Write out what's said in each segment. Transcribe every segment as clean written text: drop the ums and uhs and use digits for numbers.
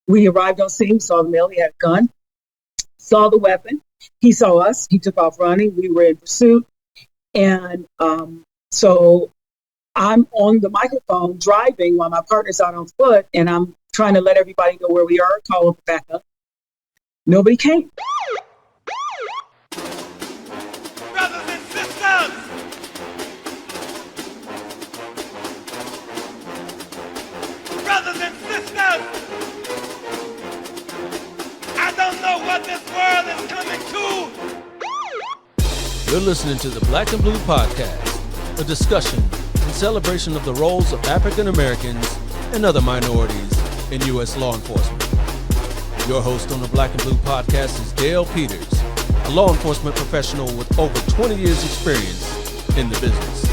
We arrived on scene, saw the male. He had a gun, saw the weapon. He saw us. He took off running. We were in pursuit. And so I'm on the microphone driving while my partner's out on foot, and I'm trying to let everybody know where we are, call up backup. Nobody came. Brothers and sisters, brothers and sisters, I don't know what this world is coming to. You're listening to the Black and Blue Podcast, a discussion and celebration of the roles of African Americans and other minorities in U.S. law enforcement. Your host on the Black and Blue Podcast is Dale Peters, a law enforcement professional with over 20 years experience in the business.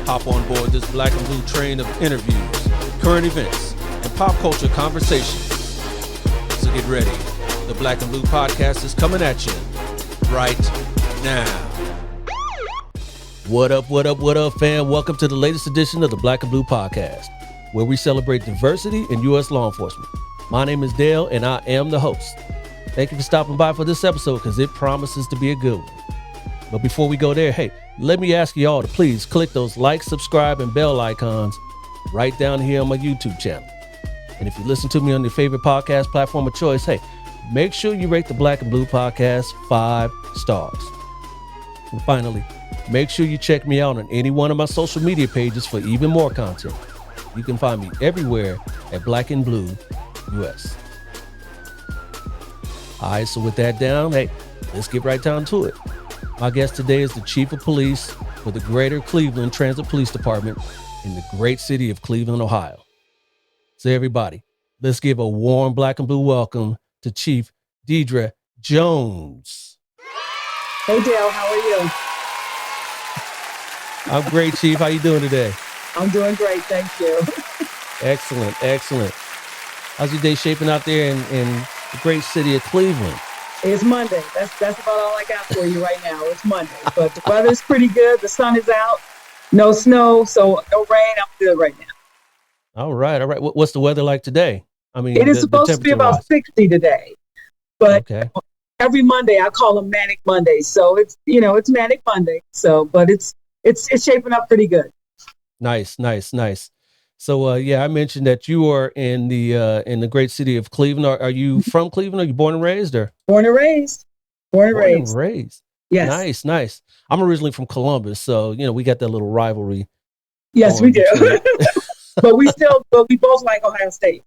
Hop on board this Black and Blue train of interviews, current events, and pop culture conversations. So get ready. The Black and Blue Podcast is coming at you right now. What up, fam? Welcome to the latest edition of the Black and Blue Podcast, where we celebrate diversity in U.S. law enforcement. My name is Dale, and I am the host. Thank you for stopping by for this episode, because it promises to be a good one. But before we go there, hey, let me ask you all to please click those like, subscribe, and bell icons right down here on my YouTube channel. And if you listen to me on your favorite podcast platform of choice, hey, make sure you rate the Black and Blue Podcast 5 stars. And finally, make sure you check me out on any one of my social media pages for even more content. You can find me everywhere at Black and Blue US. All right, so with that down, hey, let's get right down to it. My guest today is the Chief of Police for the Greater Cleveland Transit Police Department in the great city of Cleveland, Ohio. So everybody, let's give a warm Black and Blue welcome to Chief Deirdre Jones. Hey, Dale, how are you? I'm great, Chief. How you doing today? I'm doing great, thank you. Excellent. How's your day shaping out there in the great city of Cleveland? It's Monday. That's about all I got for you right now. It's Monday, but the weather's pretty good. The sun is out. No snow, so no rain. I'm good right now. All right. What's the weather like today? I mean, it is supposed to be about 60 today, but okay. Every every Monday I call them Manic Mondays. So it's Manic Monday. So, but it's shaping up pretty good. Nice. So, I mentioned that you are in the great city of Cleveland. Are you from Cleveland? Are you born and raised, or? Born and raised. Yes. Nice. I'm originally from Columbus, so we got that little rivalry. Yes, we do. but we both like Ohio State.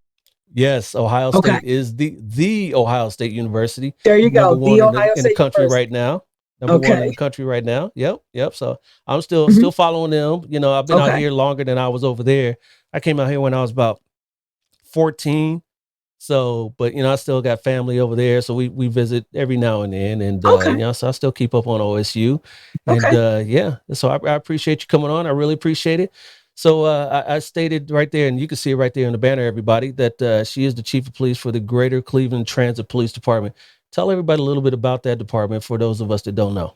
Yes, Ohio State is the Ohio State University. There you go. The Ohio State in the country University. Right now. Number one in the country right now. Yep. So I'm still following them. I've been out here longer than I was over there. I came out here when I was about 14. So, but I still got family over there. So we visit every now and then. And so I still keep up on OSU. And so I appreciate you coming on. I really appreciate it. So I stated right there, and you can see it right there in the banner, everybody, that she is the Chief of Police for the Greater Cleveland Transit Police Department. Tell everybody a little bit about that department for those of us that don't know.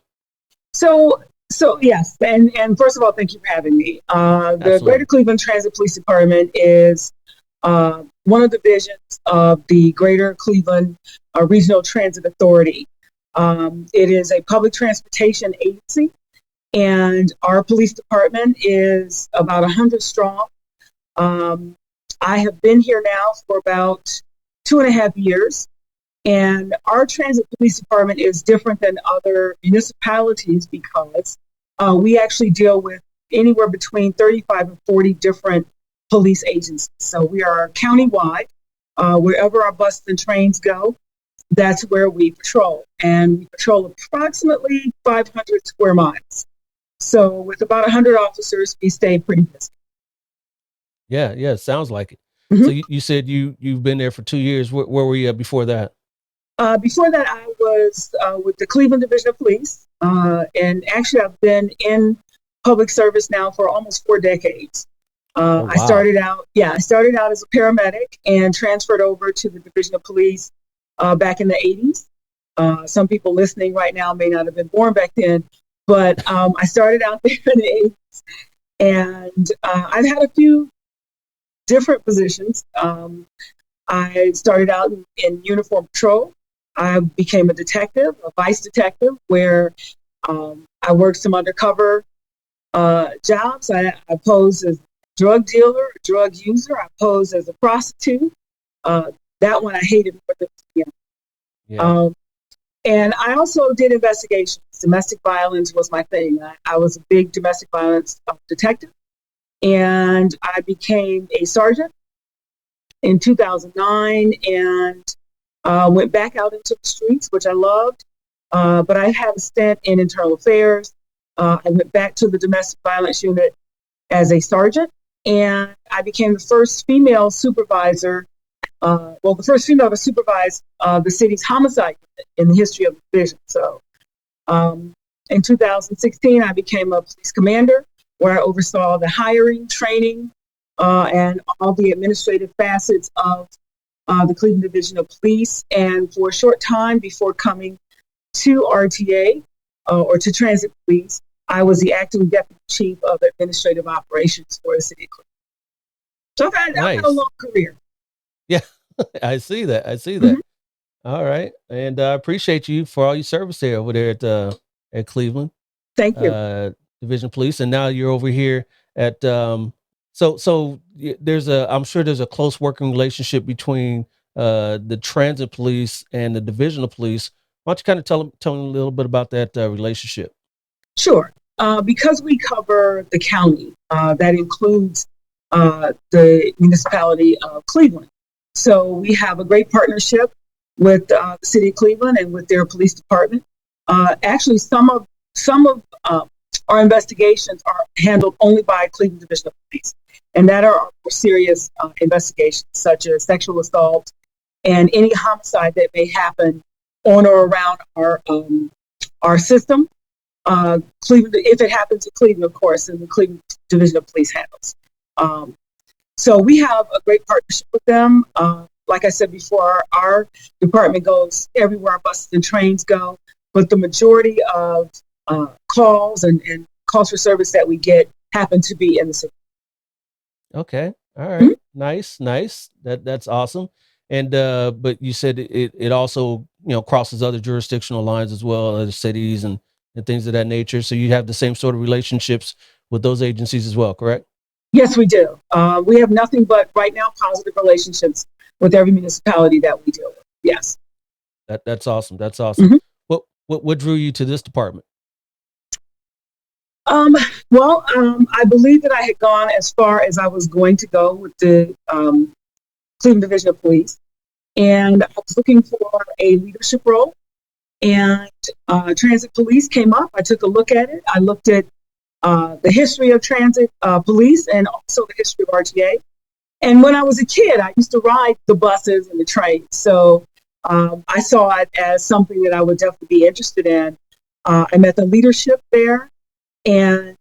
So yes, and first of all, thank you for having me. The Greater Cleveland Transit Police Department is one of the divisions of the Greater Cleveland Regional Transit Authority. It is a public transportation agency, and our police department is about 100 strong. I have been here now for about 2.5 years. And our transit police department is different than other municipalities because we actually deal with anywhere between 35 and 40 different police agencies. So we are countywide. Wherever our buses and trains go, that's where we patrol. And we patrol approximately 500 square miles. So with about 100 officers, we stay pretty busy. Yeah, it sounds like it. Mm-hmm. So you said you've been there for 2 years. Where were you at before that? Before that, I was with the Cleveland Division of Police, and actually I've been in public service now for almost 4 decades. Wow. I started out as a paramedic and transferred over to the Division of Police back in the 80s. Some people listening right now may not have been born back then, but I started out there in the 80s, and I've had a few different positions. I started out in uniform patrol. I became a detective, a vice detective, where I worked some undercover jobs. I posed as a drug dealer, a drug user. I posed as a prostitute. That one I hated more than the other. Yeah. And I also did investigations. Domestic violence was my thing. I was a big domestic violence detective. And I became a sergeant in 2009 and went back out into the streets, which I loved. But I had a stint in internal affairs. I went back to the domestic violence unit as a sergeant, and I became the first female supervisor. The first female to supervise the city's homicide unit in the history of the division. So in 2016, I became a police commander where I oversaw the hiring, training, and all the administrative facets of the Cleveland Division of Police. And for a short time before coming to RTA or to Transit Police, I was the acting deputy chief of administrative operations for the city of Cleveland. So I've had a long career. Yeah, I see that. Mm-hmm. All right. And I appreciate you for all your service there over there at Cleveland. Thank you. Division Police. And now you're over here at, I'm sure there's a close working relationship between the Transit Police and the Division of Police. Why don't you kind of tell me a little bit about that relationship? Sure. Because we cover the county, that includes the municipality of Cleveland. So we have a great partnership with the city of Cleveland and with their police department. Actually, some of our investigations are handled only by Cleveland Division of Police, and that are more serious investigations, such as sexual assault and any homicide that may happen on or around our system. Cleveland, if it happens in Cleveland, of course, and the Cleveland Division of Police handles. So we have a great partnership with them. Like I said before, our department goes everywhere our buses and trains go, but the majority of calls and calls for service that we get happen to be in the city. Okay. All right. Mm-hmm. Nice. That's awesome. And but you said it also, crosses other jurisdictional lines as well, other cities and things of that nature. So you have the same sort of relationships with those agencies as well, correct? Yes, we do. We have nothing but right now positive relationships with every municipality that we deal with. Yes. That's awesome. That's awesome. Mm-hmm. What drew you to this department? I believe that I had gone as far as I was going to go with the Cleveland Division of Police, and I was looking for a leadership role. And Transit Police came up. I took a look at it. I looked at the history of Transit Police and also the history of RTA. And when I was a kid, I used to ride the buses and the trains. So I saw it as something that I would definitely be interested in. I met the leadership there. And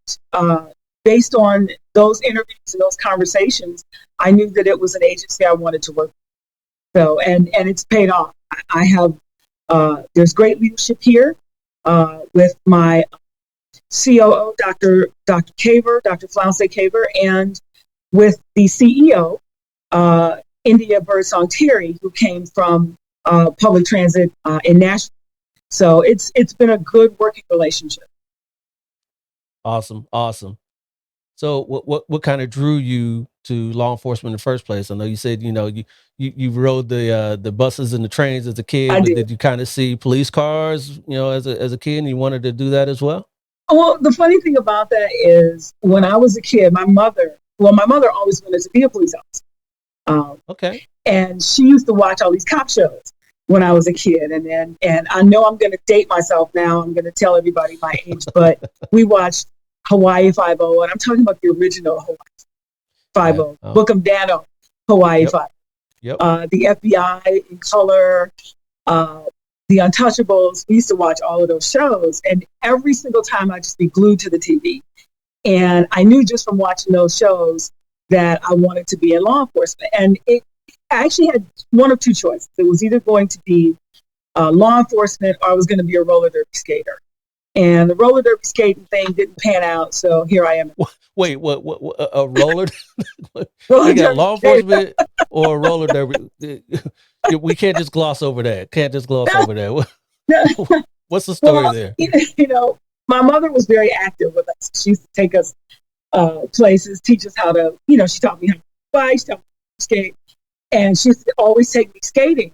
based on those interviews and those conversations, I knew that it was an agency I wanted to work with. So, and it's paid off. I have, there's great leadership here with my COO, Dr. Caver, Dr. Flounce Caver, and with the CEO, India Birdsong Terry, who came from public transit in Nashville. So it's been a good working relationship. Awesome. So what kind of drew you to law enforcement in the first place? I know you said, you rode the buses and the trains as a kid, but did you kind of see police cars, as a kid, and you wanted to do that as well? Well, the funny thing about that is when I was a kid, my mother always wanted to be a police officer. Okay. And she used to watch all these cop shows when I was a kid. And I know I'm going to date myself now. I'm going to tell everybody my age, but we watched Hawaii Five-0, and I'm talking about the original Hawaii Five-0, Bookham Dano, Hawaii Five. Yep. The FBI in color, the Untouchables. We used to watch all of those shows, and every single time I'd just be glued to the TV. And I knew just from watching those shows that I wanted to be in law enforcement. And I actually had one of two choices. It was either going to be law enforcement or I was going to be a roller derby skater. And the roller derby skating thing didn't pan out, so here I am. Wait, what a roller? Roller You got derby law enforcement or a roller derby? We can't just gloss over that. Can't just gloss over that. What's the story there? You know, my mother was very active with us. She used to take us places, teach us how to, she taught me how to bike, she taught me how to skate. And she used to always take me skating.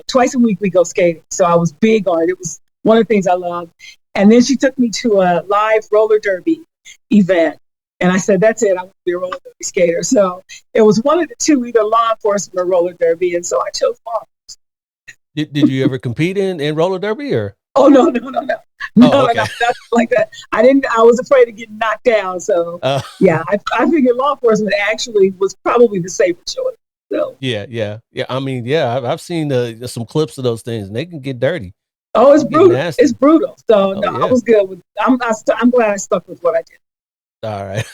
Twice a week we go skating. So I was big on it. It was one of the things I loved. And then she took me to a live roller derby event. And I said, that's it. I want to be a roller derby skater. So it was one of the two, either law enforcement or roller derby. And so I chose law. Did you ever compete in roller derby or? Oh, no. Oh, okay. No, nothing like that. I was afraid of getting knocked down. So yeah, I figured law enforcement actually was probably the safer choice. So Yeah. I mean, I've seen some clips of those things and they can get dirty. Oh, it's brutal. Nasty. It's brutal. So yeah. I was good with. I'm glad I stuck with what I did. All right.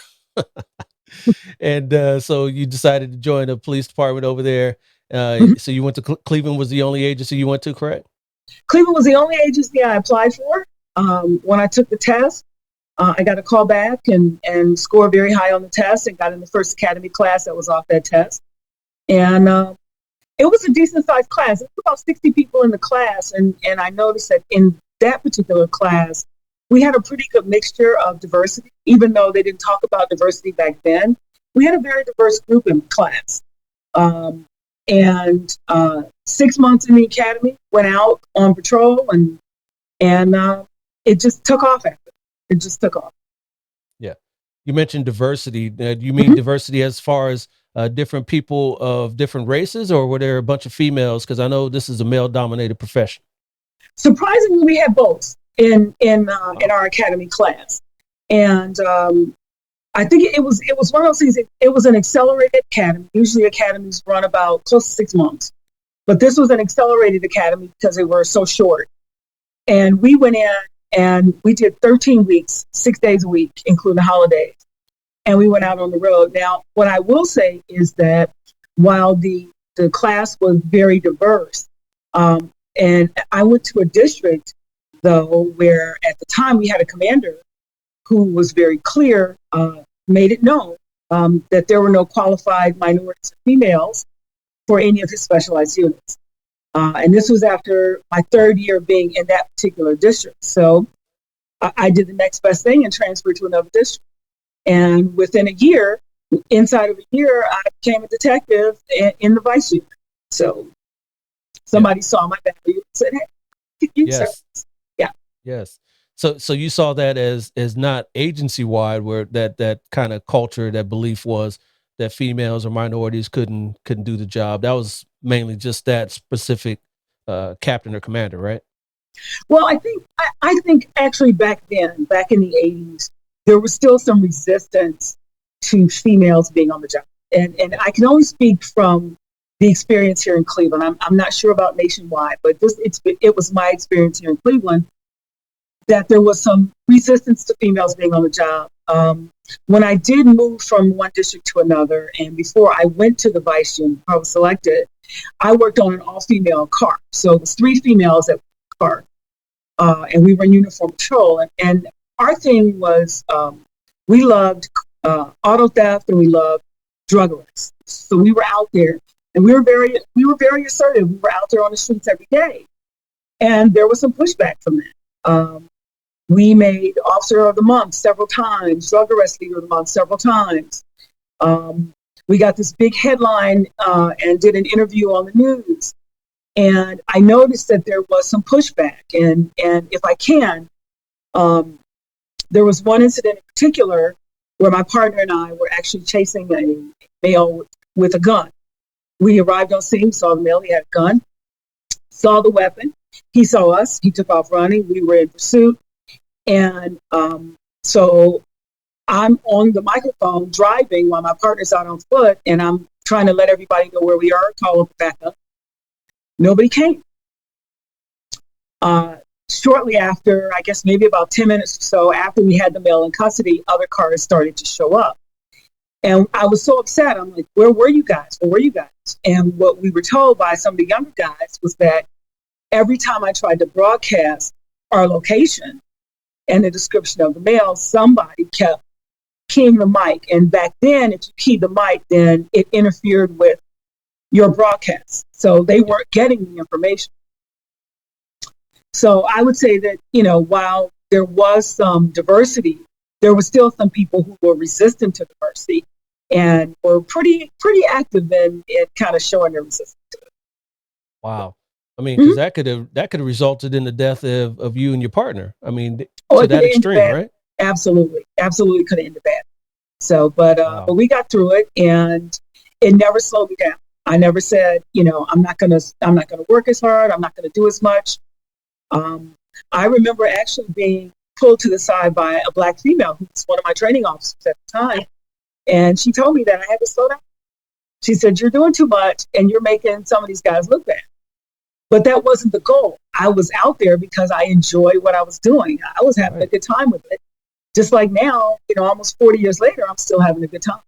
And so you decided to join the police department over there. So you went to Cleveland. Was the only agency you went to, correct? Cleveland was the only agency I applied for. When I took the test, I got a call back and scored very high on the test and got in the first academy class that was off that test. And it was a decent sized class. It was about 60 people in the class. And I noticed that in that particular class, we had a pretty good mixture of diversity, even though they didn't talk about diversity back then. We had a very diverse group in the class. And 6 months in the academy, went out on patrol and it just took off after. It just took off. Yeah. You mentioned diversity. Do you mean diversity as far as different people of different races, or were there a bunch of females? Because I know this is a male-dominated profession. Surprisingly, we had both in our academy class, and I think it was one of those things. It was an accelerated academy. Usually, academies run about close to 6 months, but this was an accelerated academy because they were so short. And we went in and we did 13 weeks, 6 days a week, including holidays. And we went out on the road. Now, what I will say is that while the class was very diverse, and I went to a district, though, where at the time we had a commander who was very clear, made it known that there were no qualified minorities or females for any of his specialized units. And this was after my third year being in that particular district. So I did the next best thing and transferred to another district. And within a year, inside of a year, I became a detective in the vice unit. So somebody saw my value and said, hey, you yes. Yeah. Yes. So you saw that as not agency wide, where that kind of culture, that belief was that females or minorities couldn't do the job. That was mainly just that specific captain or commander, right? Well, I think actually back in the 80s, there was still some resistance to females being on the job. And I can only speak from the experience here in Cleveland. I'm not sure about nationwide, but it was my experience here in Cleveland that there was some resistance to females being on the job. When I did move from one district to another, and before I went to the vice unit, I was selected, I worked on an all-female car. So it was 3 females at the car, and we were in uniform patrol. And our thing was we loved auto theft and we loved drug arrests. So we were out there, and we were very assertive. We were out there on the streets every day, and there was some pushback from that. We made Officer of the Month several times, Drug Arrest Leader of the Month several times. We got this big headline and did an interview on the news. And I noticed that there was some pushback. And if I can, there was one incident in particular where my partner and I were actually chasing a male with a gun. We arrived on scene, saw the male, he had a gun, saw the weapon. He saw us, he took off running, we were in pursuit. And so I'm on the microphone driving while my partner's out on foot, and I'm trying to let everybody know where we are, call up backup. Nobody came. Shortly after, I guess maybe about 10 minutes or so after we had the male in custody, other cars started to show up. And I was so upset. I'm like, where were you guys? Where were you guys? And what we were told by some of the younger guys was that every time I tried to broadcast our location, and the description of the male, somebody kept keying the mic. And back then, if you keyed the mic, then it interfered with your broadcast. So they weren't getting the information. So I would say that, while there was some diversity, there were still some people who were resistant to diversity and were pretty active in kind of showing their resistance to it. Wow. I mean, because that could have resulted in the death of you and your partner. I mean, to that extreme, right? Absolutely could have ended bad. So, but we got through it, and it never slowed me down. I never said, I'm not gonna work as hard. I'm not gonna do as much. I remember actually being pulled to the side by a Black female who was one of my training officers at the time, and she told me that I had to slow down. She said, "You're doing too much, and you're making some of these guys look bad." But that wasn't the goal. I was out there because I enjoyed what I was doing. I was having a good time with it. Just like now, almost 40 years later, I'm still having a good time.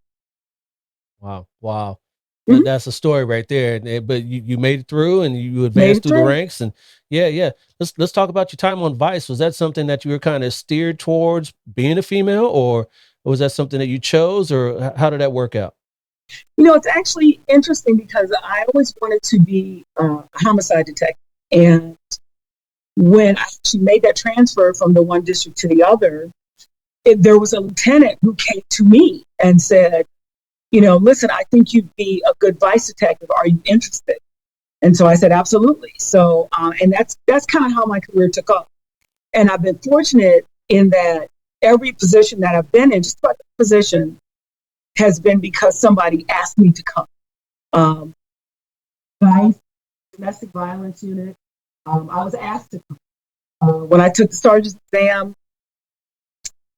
Wow. That's a story right there. But you made it through, and you advanced through the ranks. And yeah. Let's talk about your time on Vice. Was that something that you were kind of steered towards, being a female, or was that something that you chose, or how did that work out? It's actually interesting because I always wanted to be a homicide detective. And when I actually made that transfer from the one district to the other, there was a lieutenant who came to me and said, listen, I think you'd be a good Vice detective. Are you interested? And so I said, absolutely. So, and that's kind of how my career took off. And I've been fortunate in that every position that I've been in, just about the position, has been because somebody asked me to come. Vice, domestic violence unit, I was asked to come. When I took the sergeant's exam,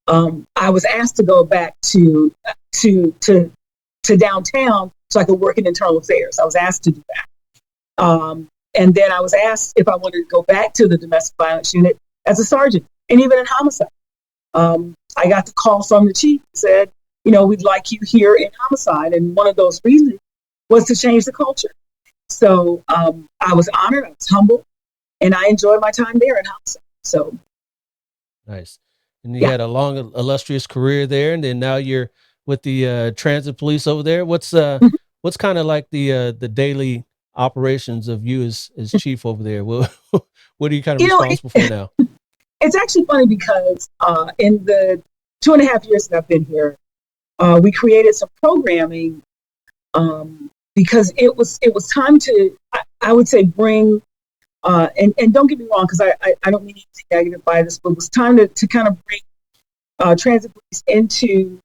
I was asked to go back to downtown so I could work in internal affairs. I was asked to do that. And then I was asked if I wanted to go back to the domestic violence unit as a sergeant, and even in homicide. I got the call from the chief and said, we'd like you here in homicide. And one of those reasons was to change the culture. So I was honored, I was humbled, and I enjoyed my time there in homicide. So nice. And you had a long, illustrious career there, and then now you're with the transit police over there. What's kind of like the daily operations of you as chief over there? What are you kind of responsible for now? It's actually funny because in the 2.5 years that I've been here, we created some programming because it was time to, I would say, bring, and don't get me wrong, because I don't mean anything negative by this, but it was time to kind of bring transit police into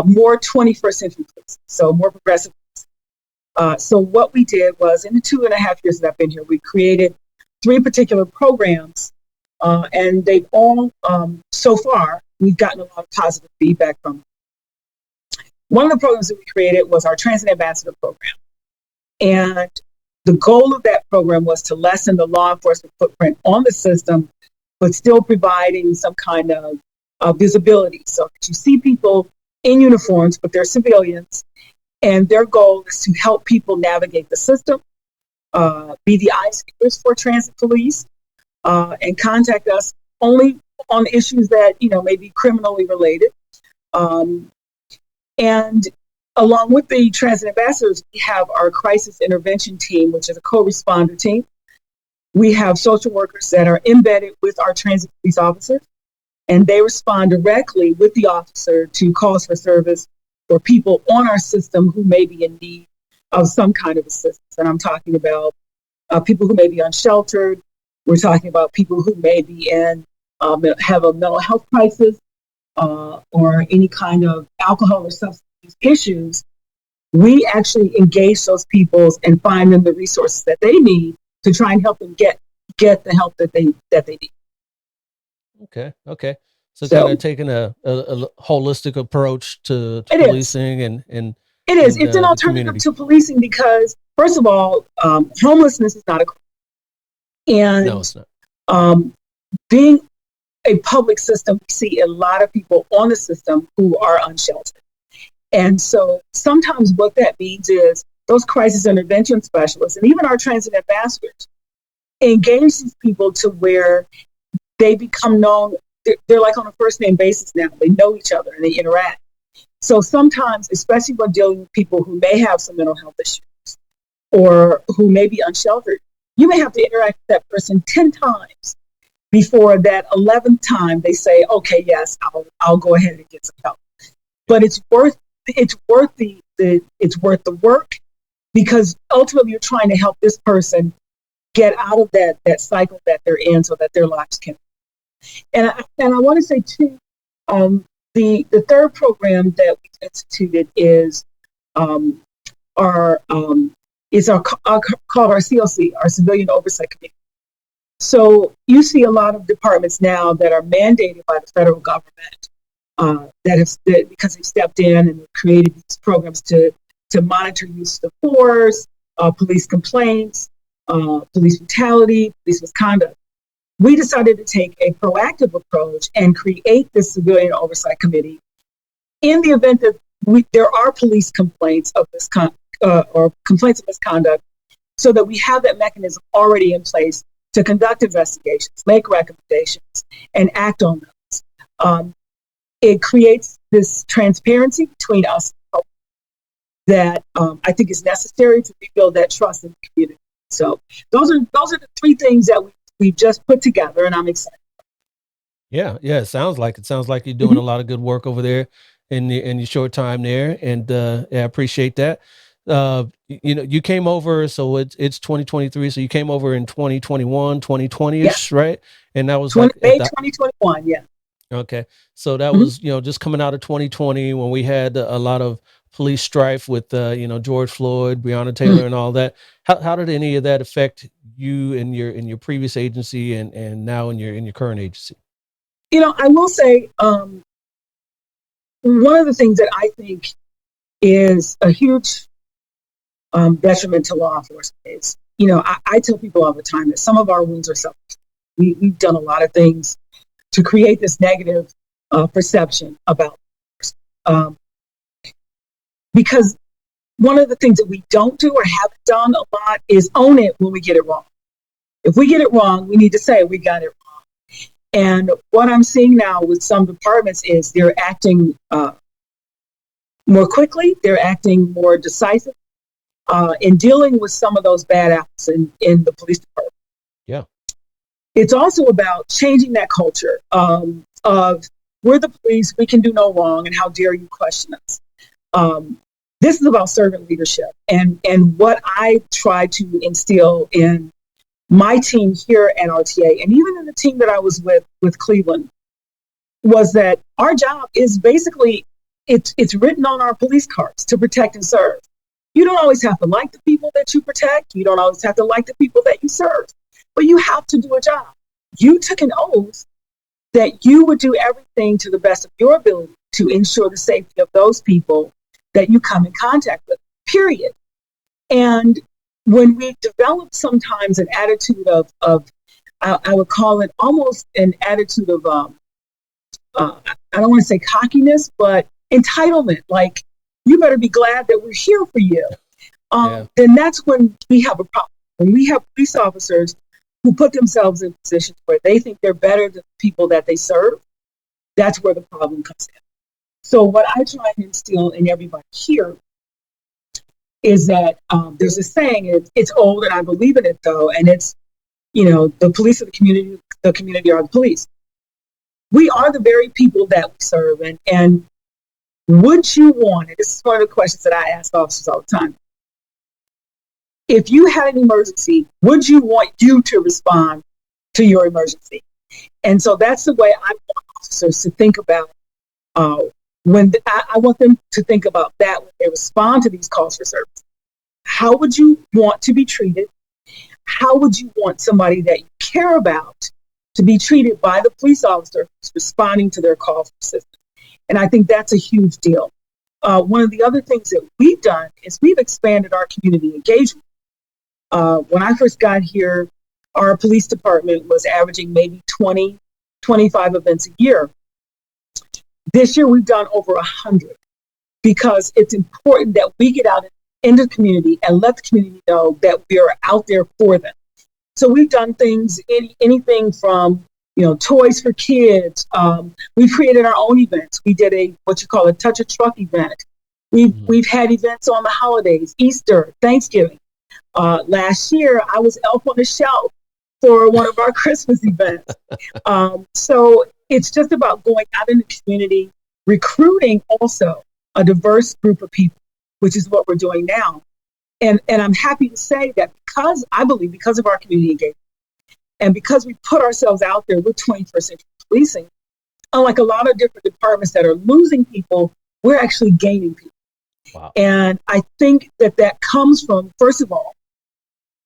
more 21st century police, so more progressive police. So what we did was, in the 2.5 years that I've been here, we created 3 particular programs, and they've all, so far, we've gotten a lot of positive feedback from them. One of the programs that we created was our Transit Ambassador program. And the goal of that program was to lessen the law enforcement footprint on the system, but still providing some kind of visibility. So that you see people in uniforms, but they're civilians, and their goal is to help people navigate the system, be the eyes for transit police, and contact us only on issues that, may be criminally related. And along with the transit ambassadors, we have our crisis intervention team, which is a co-responder team. We have social workers that are embedded with our transit police officers, and they respond directly with the officer to calls for service for people on our system who may be in need of some kind of assistance. And I'm talking about people who may be unsheltered. We're talking about people who may be have a mental health crisis, or any kind of alcohol or substance use issues. We actually engage those people and find them the resources that they need to try and help them get the help that they need. Okay. So kind of taking a holistic approach to policing and it is. It's an alternative to policing because, first of all, homelessness is not a crime. And no, it's not. Being a public system, we see a lot of people on the system who are unsheltered. And so sometimes what that means is those crisis intervention specialists and even our transit ambassadors engage these people to where they become known they're like on a first name basis now. They know each other and they interact. So sometimes, especially when dealing with people who may have some mental health issues or who may be unsheltered, you may have to interact with that person 10 times before that 11th time they say, okay, yes, I'll go ahead and get some help. But it's worth the work, because ultimately you're trying to help this person get out of that cycle that they're in so that their lives can. And I want to say too, the third program that we instituted is called our COC, our Civilian Oversight Committee. So you see a lot of departments now that are mandated by the federal government because they've stepped in and created these programs to monitor use of force, police complaints, police brutality, police misconduct. We decided to take a proactive approach and create this Civilian Oversight Committee in the event that there are police complaints of or complaints of misconduct, so that we have that mechanism already in place to conduct investigations, make recommendations, and act on those. It creates this transparency between us and the public that I think is necessary to rebuild that trust in the community. So those are the three things that we've just put together, and I'm excited. Yeah. It sounds like you're doing a lot of good work over there in your short time there, and I appreciate that. You came over, so it's 2023, so you came over in 2021, 2020ish, Yeah. right? And that was May like 2021, yeah. Okay, so that was just coming out of 2020 when we had a lot of police strife with George Floyd, Breonna Taylor, and all that. How did any of that affect you in your previous agency and now in your current agency? I will say one of the things that I think is a huge detriment to law enforcement is, I tell people all the time that some of our wounds are selfish. We've done a lot of things to create this negative perception about because one of the things that we don't do or haven't done a lot is own it when we get it wrong. If we get it wrong, we need to say we got it wrong. And what I'm seeing now with some departments is they're acting more quickly, they're acting more decisive in dealing with some of those bad apples in the police department. Yeah. It's also about changing that culture of we're the police, we can do no wrong, and how dare you question us. This is about servant leadership. And what I try to instill in my team here at RTA, and even in the team that I was with Cleveland, was that our job is basically, it's written on our police cards to protect and serve. You don't always have to like the people that you protect. You don't always have to like the people that you serve. But you have to do a job. You took an oath that you would do everything to the best of your ability to ensure the safety of those people that you come in contact with, period. And when we develop sometimes an attitude of I would call it almost an attitude of, I don't want to say cockiness, but entitlement, like, you better be glad that we're here for you. Then that's when we have a problem. When we have police officers who put themselves in positions where they think they're better than the people that they serve, that's where the problem comes in. So what I try and instill in everybody here is that there's a saying, it's old and I believe in it though, and it's, the police of the community are the police. We are the very people that we serve, and would you want, and this is one of the questions that I ask officers all the time, if you had an emergency, would you want you to respond to your emergency? And so that's the way I want officers to think about I want them to think about that when they respond to these calls for service. How would you want to be treated? How would you want somebody that you care about to be treated by the police officer who's responding to their call for assistance? And I think that's a huge deal. One of the other things that we've done is we've expanded our community engagement. When I first got here, our police department was averaging maybe 20, 25 events a year. This year, we've done over 100 because it's important that we get out into the community and let the community know that we are out there for them. So we've done things, anything from, toys for kids. We've created our own events. We did what you call a touch a truck event. We've had events on the holidays, Easter, Thanksgiving. Last year, I was Elf on the Shelf for one of our Christmas events. So it's just about going out in the community, recruiting also a diverse group of people, which is what we're doing now. And I'm happy to say that because of our community engagement and because we put ourselves out there with 21st century policing, unlike a lot of different departments that are losing people, we're actually gaining people. Wow. And I think that comes from, first of all,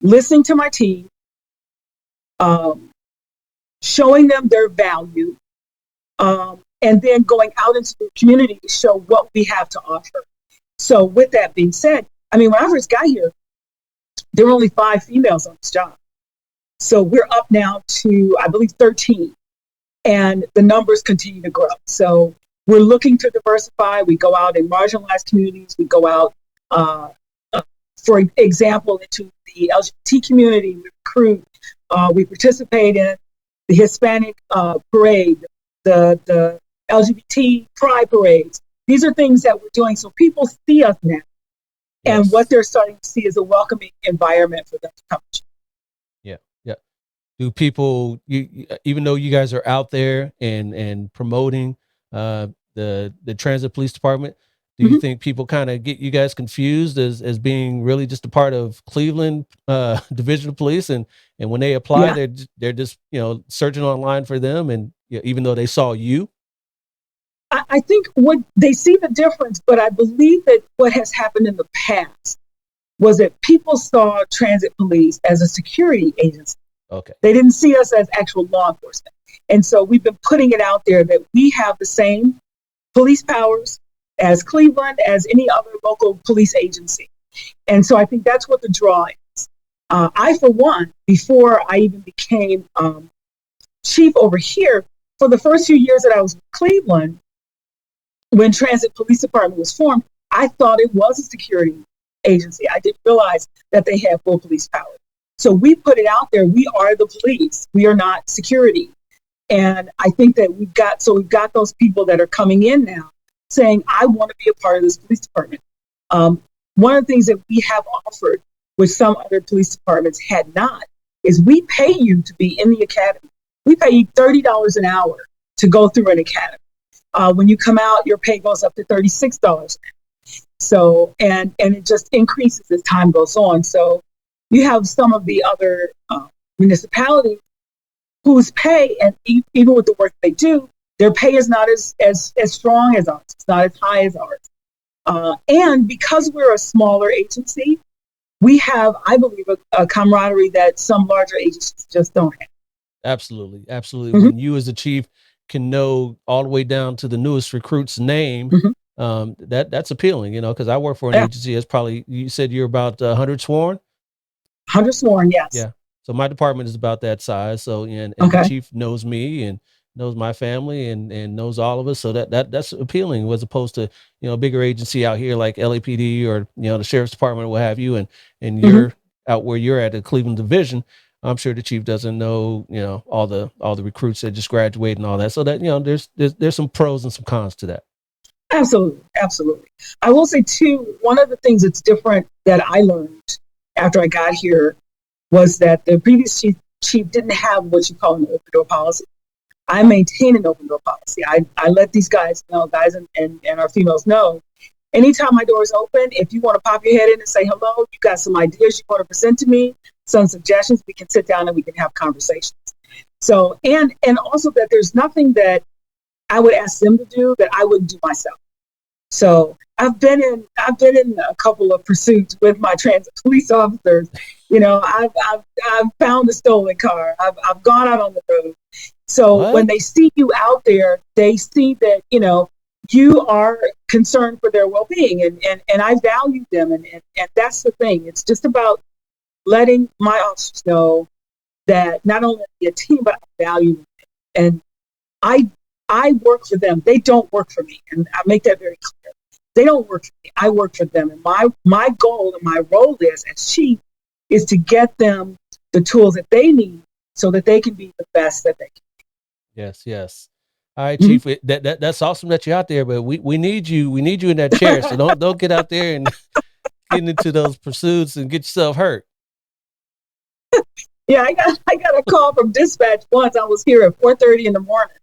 listening to my team, showing them their value, and then going out into the community to show what we have to offer. So with that being said, when I first got here, there were only 5 females on this job. So we're up now to, I believe, 13. And the numbers continue to grow. So we're looking to diversify. We go out in marginalized communities. We go out, for example, into the LGBT community. We recruit. We participate in the Hispanic parade, the LGBT pride parades. These are things that we're doing so people see us now. Yes. And what they're starting to see is a welcoming environment for them to come to. Yeah. Do people, even though you guys are out there and promoting the transit police department, do you think people kind of get you guys confused as being really just a part of Cleveland Division of Police, and when they apply, they're just searching online for them, and even though they saw you? I think what they see the difference, but I believe that what has happened in the past was that people saw transit police as a security agency. Okay. They didn't see us as actual law enforcement. And so we've been putting it out there that we have the same police powers as Cleveland, as any other local police agency. And so I think that's what the draw is. I, for one, before I even became chief over here, for the first few years that I was in Cleveland, when Transit Police Department was formed, I thought it was a security agency. I didn't realize that they had full police power. So we put it out there. We are the police. We are not security. And I think that we've got those people that are coming in now saying, I want to be a part of this police department. One of the things that we have offered, which some other police departments had not, is we pay you to be in the academy. We pay you $30 an hour to go through an academy. When you come out, your pay goes up to $36 an hour. So, and it just increases as time goes on. So you have some of the other municipalities whose pay, and even with the work they do, their pay is not as strong as ours. It's not as high as ours. And because we're a smaller agency, we have, I believe, a camaraderie that some larger agencies just don't have. Absolutely. When you as the chief can know all the way down to the newest recruit's name, that's appealing, because I work for an agency that's probably, you said you're about 100 sworn? 100 sworn, yes. Yeah. So my department is about that size. So, and the chief knows me and knows my family and knows all of us. So that's appealing, as opposed to, a bigger agency out here like LAPD or, the sheriff's department or what have you. And you're out where you're at the Cleveland Division. I'm sure the chief doesn't know, all the recruits that just graduated and all that. So that, there's some pros and some cons to that. Absolutely. I will say too, one of the things that's different that I learned after I got here was that the previous chief didn't have what you call an open door policy. I maintain an open door policy. I let these guys and our females know, anytime my door is open, if you want to pop your head in and say hello, you got some ideas you want to present to me, some suggestions, we can sit down and we can have conversations. So, and also that there's nothing that I would ask them to do that I wouldn't do myself. So I've been in a couple of pursuits with my transit police officers. I've found a stolen car. I've gone out on the road. So when they see you out there, they see that, you are concerned for their well-being, and I value them. And that's the thing. It's just about letting my officers know that not only a team, but I value them. And I work for them. They don't work for me. And I make that very clear. They don't work for me. I work for them. And my goal and my role as chief is to get them the tools that they need so that they can be the best that they can. Yes, yes. All right, Mhm. Chief. That's awesome that you're out there, but we need you. We need you in that chair. So don't get out there and get into those pursuits and get yourself hurt. Yeah, I got a call from dispatch once. I was here at 4:30 in the morning,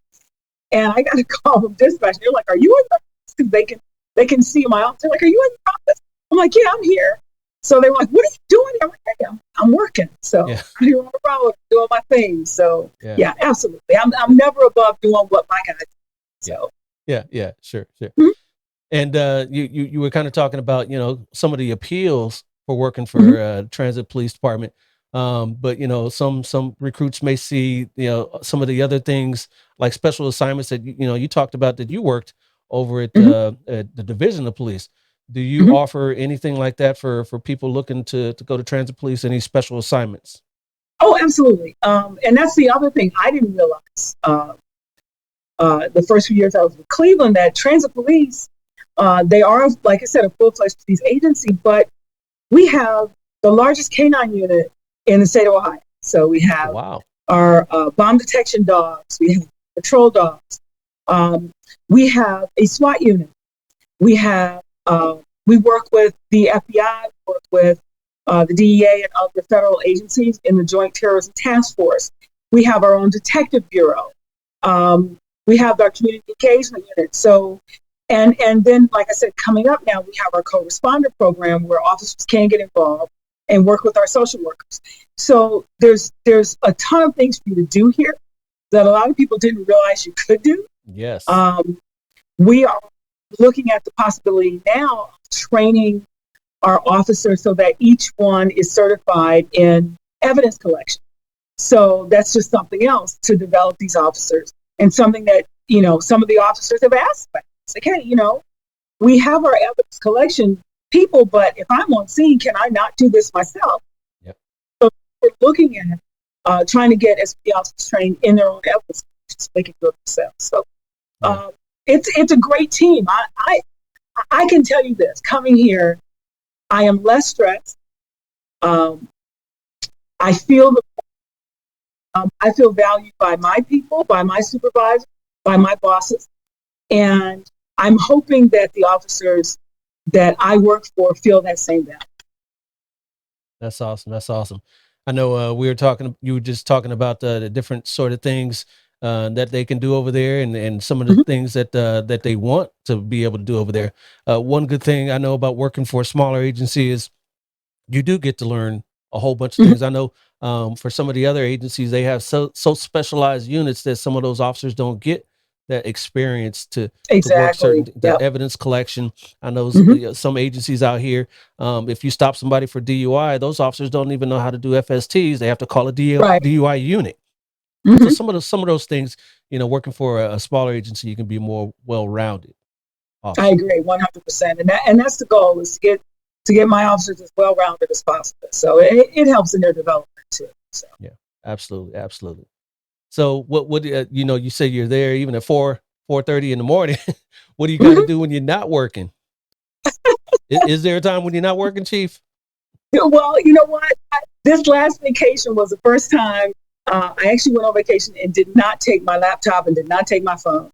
and I got a call from dispatch. They're like, "Are you in the office?" Because they can see my office. They're like, "Are you in the office?" I'm like, "Yeah, I'm here." So they were like, "What are you doing?" I'm like, "Hey, I'm working." So Yeah, I'm here on the road doing my thing. So yeah, yeah, absolutely. I'm never above doing what my guys do. yeah, So yeah. Sure, sure. mhm, And you were kind of talking about some of the appeals for working mhm, for transit police department. But some recruits may see some of the other things like special assignments that you talked about that you worked over mhm, at the division of police. Do you mhm. offer anything like that for people looking to go to transit police? Any special assignments? Oh, absolutely. And that's the other thing I didn't realize. The first few years I was with Cleveland, that transit police, they are, like I said, a full-fledged police agency, but we have the largest canine unit in the state of Ohio. So we Oh, have wow. our bomb detection dogs, we have patrol dogs, um, we have a SWAT unit, we have we work with the FBI, work with the DEA and other federal agencies in the Joint Terrorism Task Force. We have our own detective bureau. Um, we have our community engagement unit. So, and then, like I said, coming up now, we have our co-responder program where officers can get involved and work with our social workers. So there's a ton of things for you to do here that a lot of people didn't realize you could do. Yes. Um, we are looking at the possibility now of training our officers so that each one is certified in evidence collection. So that's just something else to develop these officers, and something that, some of the officers have asked about. It's like, hey, we have our evidence collection people, but if I'm on scene, can I not do this myself? Yep. So we're looking at trying to get as many officers trained in their own evidence so they can do it themselves. So Yeah. it's a great team. I can tell you this: coming here, I am less stressed. Um, I feel I feel valued by my people, by my supervisor, by my bosses, and I'm hoping that the officers that I work for feel that same value. That's awesome. That's awesome. I know you were just talking about the different sort of things that they can do over there, and some of the Mhm, things that they want to be able to do over there. One good thing I know about working for a smaller agency is you do get to learn a whole bunch of mhm. things. I know for some of the other agencies, they have so specialized units that some of those officers don't get that experience to work Exactly. certain the Yep. evidence collection. I know Hmm. some agencies out here, if you stop somebody for DUI, those officers don't even know how to do FSTs. They have to call a Right. DUI unit. So Hmm. some of those things, working for a smaller agency, you can be more well rounded. I Awesome. agree 100%, and that's the goal, is to get my officers as well rounded as possible. So it helps in their development too. So. Yeah, absolutely, absolutely. So what you say you're there even at 4:30 in the morning. What do you kind of Mhm. do when you're not working? Is there a time when you're not working, Chief? Well, you know what? This last vacation was the first time I actually went on vacation and did not take my laptop and did not take my phone.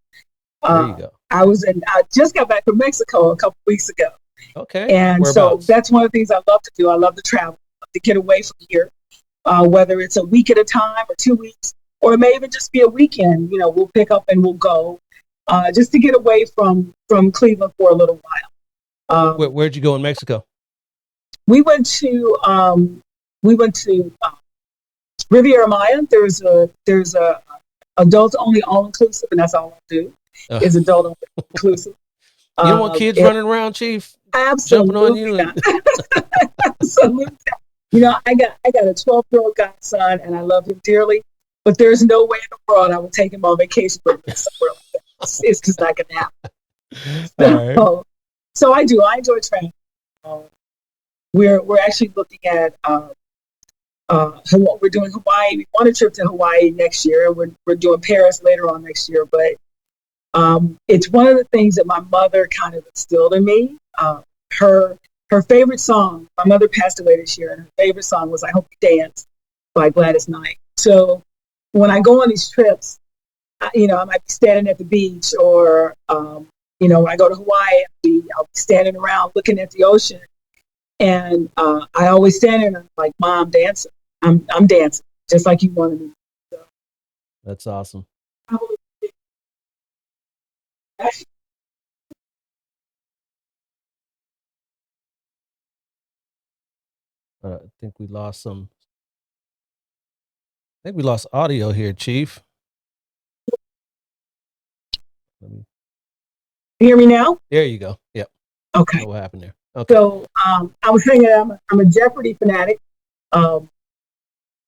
There you Uh, go. I just got back from Mexico a couple weeks ago. Okay. And so Whereabouts? that's one of the things I love to do. I love to travel, to get away from here, whether it's a week at a time or 2 weeks, or it may even just be a weekend. We'll pick up and we'll go, just to get away from Cleveland for a little while. Where'd you go in Mexico? We went to Riviera Maya. There's a adults only all inclusive, and that's all I do Uh, is adult only inclusive. you don't want kids It, running around, Chief, jumping on absolutely you and not. Absolutely. I got a 12-year-old godson, and I love him dearly. But there's no way in the world I would take him on vacation with me somewhere like that. It's just not gonna all happen. right. So I do. I enjoy traveling. Um, we're actually looking at we're doing Hawaii. We want a trip to Hawaii next year, and we're doing Paris later on next year. But it's one of the things that my mother kind of instilled in me. Her her favorite song. My mother passed away this year, and her favorite song was "I Hope You Dance" by Gladys Knight. So when I go on these trips, I might be standing at the beach, or when I go to Hawaii, I'll be standing around looking at the ocean, and I always stand there and I'm like, "Mom, dancing. I'm dancing just like you wanted me." So, that's awesome. I think we lost audio here, Chief. You hear me now? There you go. Yep. Okay. What happened there? Okay. So I was saying I'm a Jeopardy fanatic, and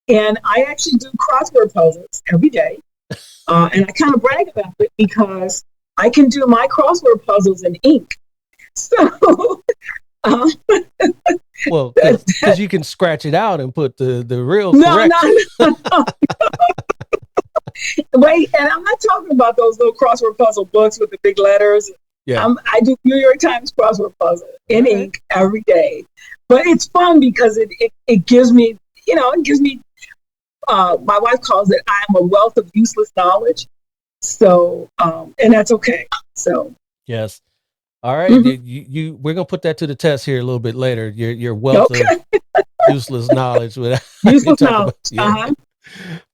I actually do crossword puzzles every day, and I kind of brag about it because I can do my crossword puzzles in ink. So. Well, because you can scratch it out and put the real correct. No. Wait, and I'm not talking about those little crossword puzzle books with the big letters. Yeah, I do New York Times crossword puzzle in ink every day, but it's fun because it gives me, my wife calls it, I'm a wealth of useless knowledge. So, and that's okay. So, yes. All right, you we're gonna put that to the test here a little bit later. Your wealth of useless knowledge. Useless knowledge.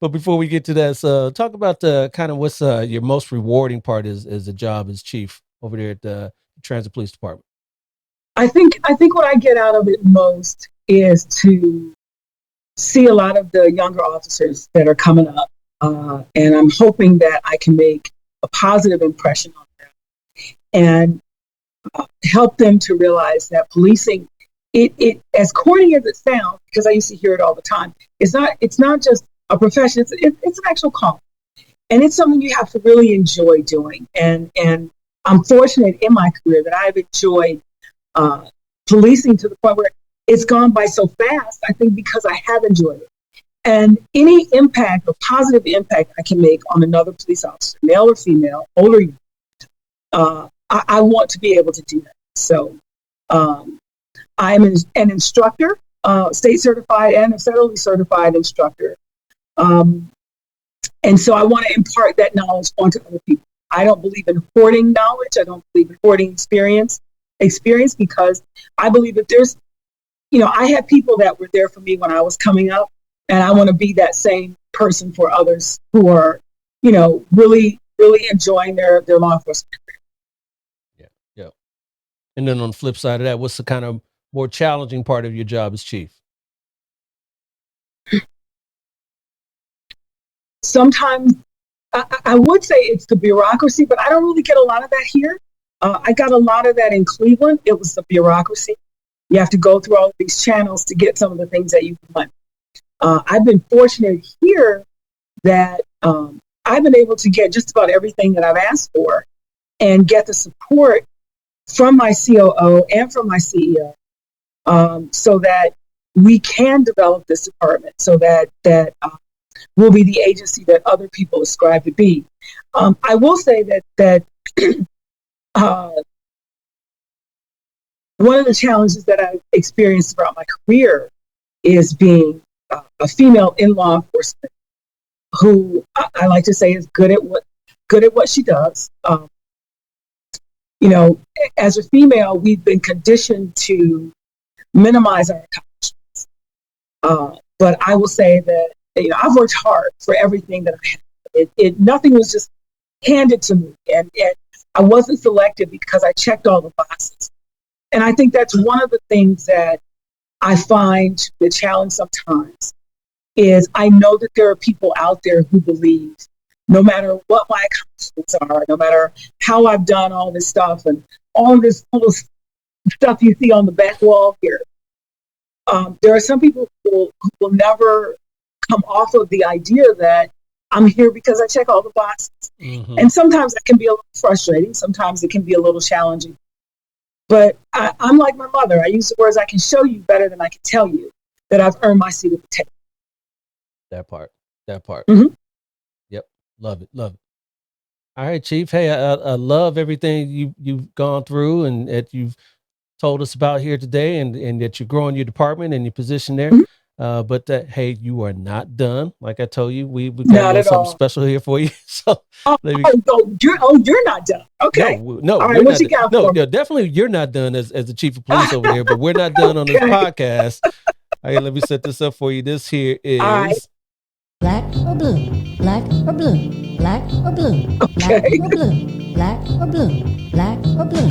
But before we get to that, talk about kind of what's your most rewarding part as a job as chief over there at the Transit Police Department. I think what I get out of it most is to see a lot of the younger officers that are coming up, and I'm hoping that I can make a positive impression on them and help them to realize that policing, it as corny as it sounds, because I used to hear it all the time, it's not just a profession, it's an actual calling, and it's something you have to really enjoy doing. And I'm fortunate in my career that I've enjoyed policing to the point where it's gone by so fast, I think because I have enjoyed it. And any impact or positive impact I can make on another police officer, male or female, old or young, I want to be able to do that. So I'm an instructor, state certified and a federally certified instructor. And so I want to impart that knowledge onto other people. I don't believe in hoarding knowledge. I don't believe in hoarding experience because I believe that there's, I had people that were there for me when I was coming up, and I want to be that same person for others who are, really, really enjoying their law enforcement career. Yeah. And then on the flip side of that, what's the kind of more challenging part of your job as chief? Sometimes I would say it's the bureaucracy, but I don't really get a lot of that here. I got a lot of that in Cleveland. It was the bureaucracy. You have to go through all of these channels to get some of the things that you want. I've been fortunate here that I've been able to get just about everything that I've asked for and get the support from my COO and from my CEO, so that we can develop this department, so that we'll be the agency that other people ascribe to be. I will say that one of the challenges that I've experienced throughout my career is being a female in law enforcement who I like to say is good at what she does. As a female, we've been conditioned to minimize our accomplishments. But I will say that I've worked hard for everything that I have. Nothing was just handed to me, and I wasn't selected because I checked all the boxes. And I think that's one of the things that I find the challenge sometimes is I know that there are people out there who believe no matter what my accomplishments are, no matter how I've done all this stuff and all this little stuff you see on the back wall here, there are some people who will never come off of the idea that I'm here because I check all the boxes. Mm-hmm. And sometimes that can be a little frustrating. Sometimes it can be a little challenging. But I'm like my mother. I use the words, I can show you better than I can tell you that I've earned my seat at the table. That part. Mm-hmm. Yep. Love it. All right, Chief. Hey, I love everything you've gone through and that you've told us about here today, and that you're growing your department and your position there. Mm-hmm. Hey, you are not done. Like I told you, we got a Not little at something all. special here for you. So let me. You're not done. Okay. No, All right. we're What not. you got No, for me? no, definitely you're not done as the chief of police over there. But we're not done on this Okay. podcast. All right, let me set this up for you. This here All right. is Black or blue, black or blue, black or blue, black Okay. or blue, black or blue, black or blue.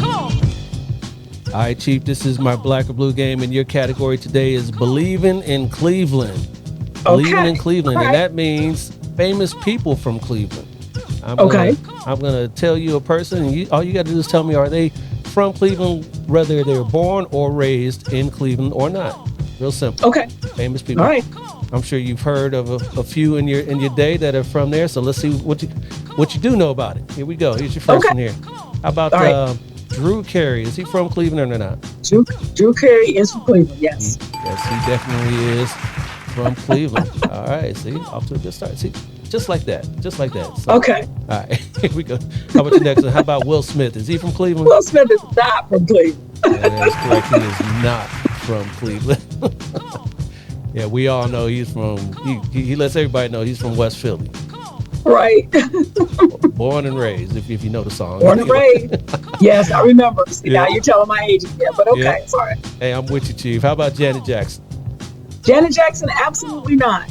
all right, Chief. This is my black or blue game, and your category today is believing in Cleveland. Believing in Cleveland, All and right. that means famous people from Cleveland. I'm gonna tell you a person, and all you got to do is tell me, are they from Cleveland, whether they're born or raised in Cleveland or not. Real simple. Okay. Famous people. All right. I'm sure you've heard of a few in your day that are from there. So let's see what you do know about it. Here we go. Here's your first one here. How about Drew Carey? Is he from Cleveland or not? Drew Carey is from Cleveland. Yes. Yes, he definitely is from Cleveland. All right. See, off to a good start. See, just like that. So, Okay. all right. Here we go. How about your next one? How about Will Smith? Is he from Cleveland? Will Smith is not from Cleveland. That's correct. He is not from Cleveland. Yeah, we all know he's from. He lets everybody know he's from West Philly. Right. Born and raised, if you know the song. Born and raised. Yes, I remember. See, now you're telling my age again, but okay, Yeah. it's all right. Hey, I'm with you, Chief. How about Janet Jackson? Janet Jackson, absolutely not.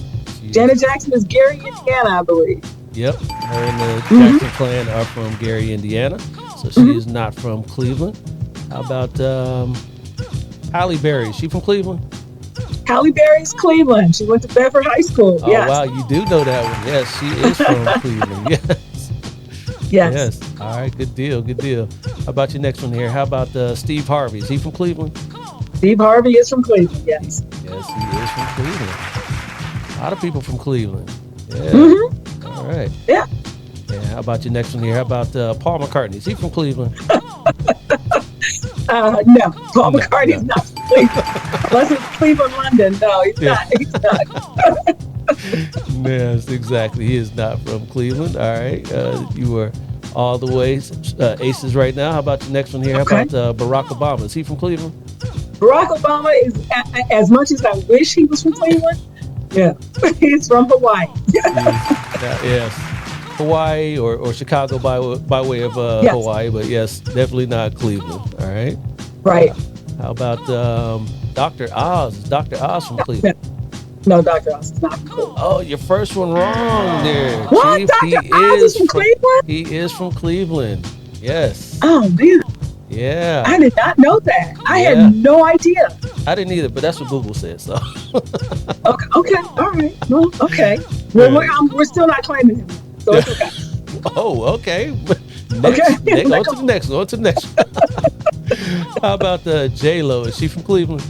Janet Jackson is Gary, Indiana, I believe. Yep. Her and the Jackson clan are from Gary, Indiana. So she is not from Cleveland. How about Halle Berry? Is she from Cleveland? Halle Berry's Cleveland. She went to Bedford High School. Oh, Yes. wow. You do know that one. Yes, she is from Cleveland. Yes. Yes. All right. Good deal. How about your next one here? How about Steve Harvey? Is he from Cleveland? Steve Harvey is from Cleveland. Yes. Yes, he is from Cleveland. A lot of people from Cleveland. Yeah. All right. Yeah. How about your next one here? How about Paul McCartney? Is he from Cleveland? No. Paul McCartney's not from Cleveland. Unless it's Cleveland, London. No, he's not. He's not. Yes, exactly. He is not from Cleveland. All right. You were all the way aces right now. How about the next one here? Okay. How about Barack Obama? Is he from Cleveland? Barack Obama is, as much as I wish he was from Cleveland, yeah, he's from Hawaii. Yes. Hawaii or Chicago by way of Yes. Hawaii, but yes, definitely not Cleveland. All right. Right. How about Dr. Oz? Is Dr. Oz from Cleveland? No, Dr. Oz is not from Cleveland. Oh, your first one wrong there. What? Chief. Dr. Oz is from Cleveland? He is from Cleveland. Yes. Oh, man. Yeah. I did not know that. I Yeah. had no idea. I didn't either, but that's what Google said. So. Okay. All right. Well, okay. Well, we're still not claiming him. So it's okay. Oh, okay. Okay. On to the next one. How about J-Lo? Is she from Cleveland?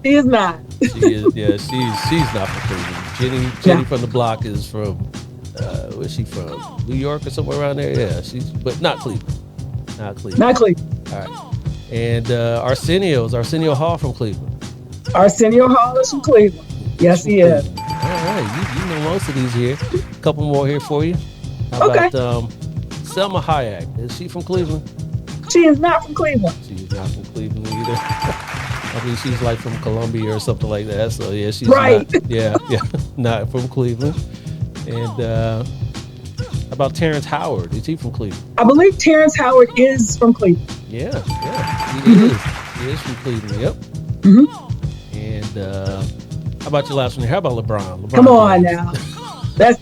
He is not. She is. Yeah, she's not from Cleveland. Jenny from the block is from. Where's she from? New York or somewhere around there. Yeah, but not Cleveland. Not Cleveland. Not Cleveland. All right. And Arsenio Hall from Cleveland. Arsenio Hall is from Cleveland. Yes, he is. All right, you know most of these here. A couple more here for you. How about Selma Hayek? Is she from Cleveland? She is not from Cleveland. She's not from Cleveland either. I believe she's like from Colombia or something like that. So yeah, she's right. Not from Cleveland. And how about Terrence Howard? Is he from Cleveland? I believe Terrence Howard is from Cleveland. Yeah, he is. He is from Cleveland. Yep. Mm-hmm. And how about your last one here? How about LeBron? Come on now. That's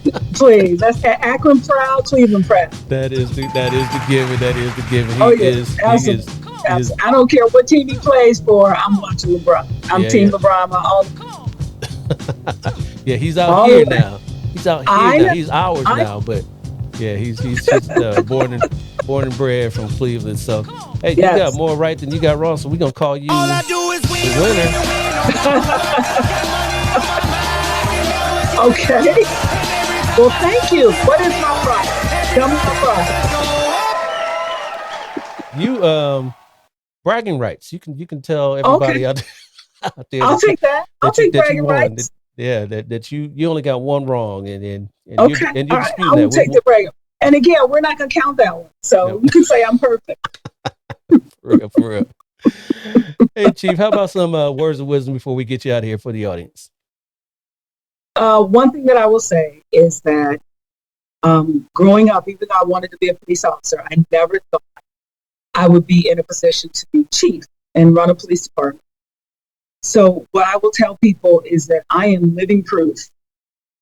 Akron proud, Cleveland proud. That is the given. He is. I don't care what team he plays for. I'm watching LeBron. I'm Team LeBron. Yeah, he's out here now. He's out here now. He's ours now. But yeah, he's born and bred from Cleveland. So hey, you got more right than you got wrong. So we're gonna call you the winner. Okay. Well, thank you. What is my prize? Tell me my prize. You bragging rights. You can tell everybody out there. I'll take that. I'll take bragging rights. That you only got one wrong, and okay. You're all right. disputing I will that. take the bragging. And again, we're not gonna count that one, so you can say I'm perfect. For real. Hey, Chief, how about some words of wisdom before we get you out of here for the audience? One thing that I will say is that growing up, even though I wanted to be a police officer, I never thought I would be in a position to be chief and run a police department. So what I will tell people is that I am living proof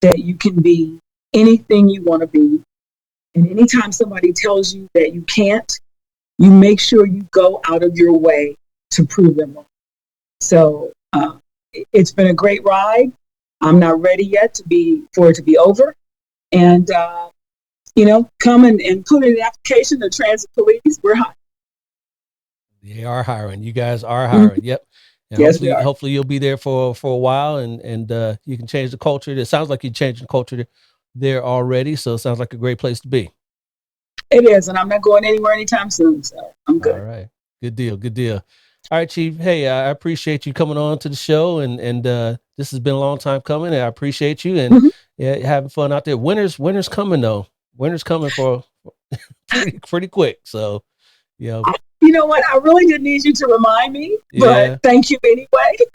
that you can be anything you want to be. And anytime somebody tells you that you can't, you make sure you go out of your way to prove them wrong. So it's been a great ride. I'm not ready yet for it to be over. And, come and put in an application to transit police. We're hiring. They are hiring. You guys are hiring. Yep. And Yes, we are. Hopefully you'll be there for a while and you can change the culture. It sounds like you're changing the culture there already. So it sounds like a great place to be. It is. And I'm not going anywhere anytime soon. So I'm good. All right. Good deal. Good deal. All right, Chief. Hey, I appreciate you coming on to the show and this has been a long time coming. And I appreciate you and yeah, having fun out there. Winter's coming though. Winter's coming for pretty quick. So, yeah. You know what? I really didn't need you to remind me, but thank you anyway.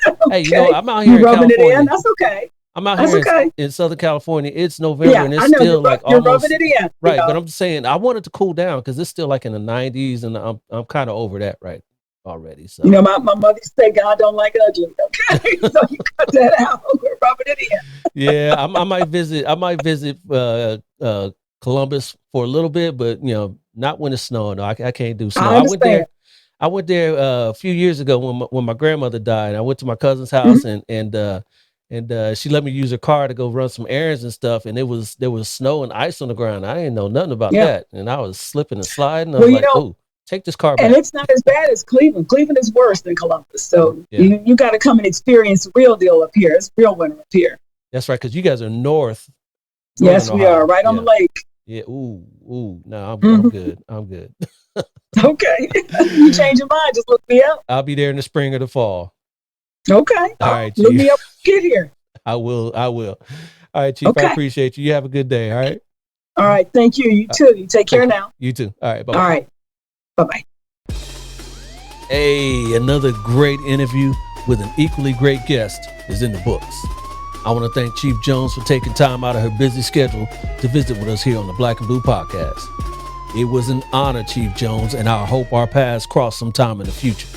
Okay. Hey, I'm out here in rubbing California. it in. That's okay. I'm out here in Southern California. It's November and it's still like you're almost rubbing it in. right. But I'm just saying I want it to cool down because it's still like in the 90s, and I'm kind of over that right already. So my mother said God don't like ugly. Okay, so you cut that out. We're rubbing it in. Yeah, I might visit Columbus for a little bit, but not when it's snowing. No, I can't do snow. I went there a few years ago when my grandmother died. I went to my cousin's house and she let me use her car to go run some errands and stuff. And there was snow and ice on the ground. I didn't know nothing about that, and I was slipping and sliding. I was like, "Oh, take this car back." And it's not as bad as Cleveland. Cleveland is worse than Columbus. So you got to come and experience the real deal up here. It's real winter up here. That's right, because you guys are north. Yes, we are right on the lake. Yeah. Ooh. No, I'm good. I'm good. Okay. You change your mind, just look me up. I'll be there in the spring or the fall. Okay. All right, look Chief. me up. Get here. I will. All right, Chief. Okay. I appreciate you. You have a good day. All right. All right. Thank you. You too. You take care now. You too. All right. Bye. All right. Bye-bye. Hey, another great interview with an equally great guest is in the books. I want to thank Chief Jones for taking time out of her busy schedule to visit with us here on the Black and Blue Podcast. It was an honor, Chief Jones, and I hope our paths cross sometime in the future.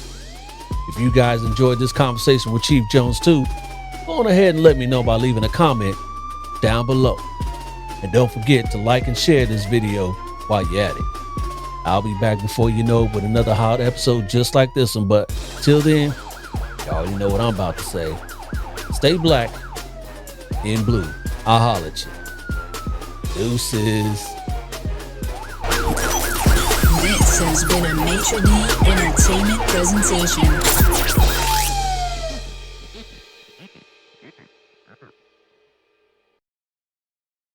If you guys enjoyed this conversation with Chief Jones too, go on ahead and let me know by leaving a comment down below. And don't forget to like and share this video while you're at it. I'll be back before you know it with another hot episode just like this one, but till then, you already know what I'm about to say. Stay black in blue. I'll holler at you. Deuces. This has been a Maitre D Entertainment presentation.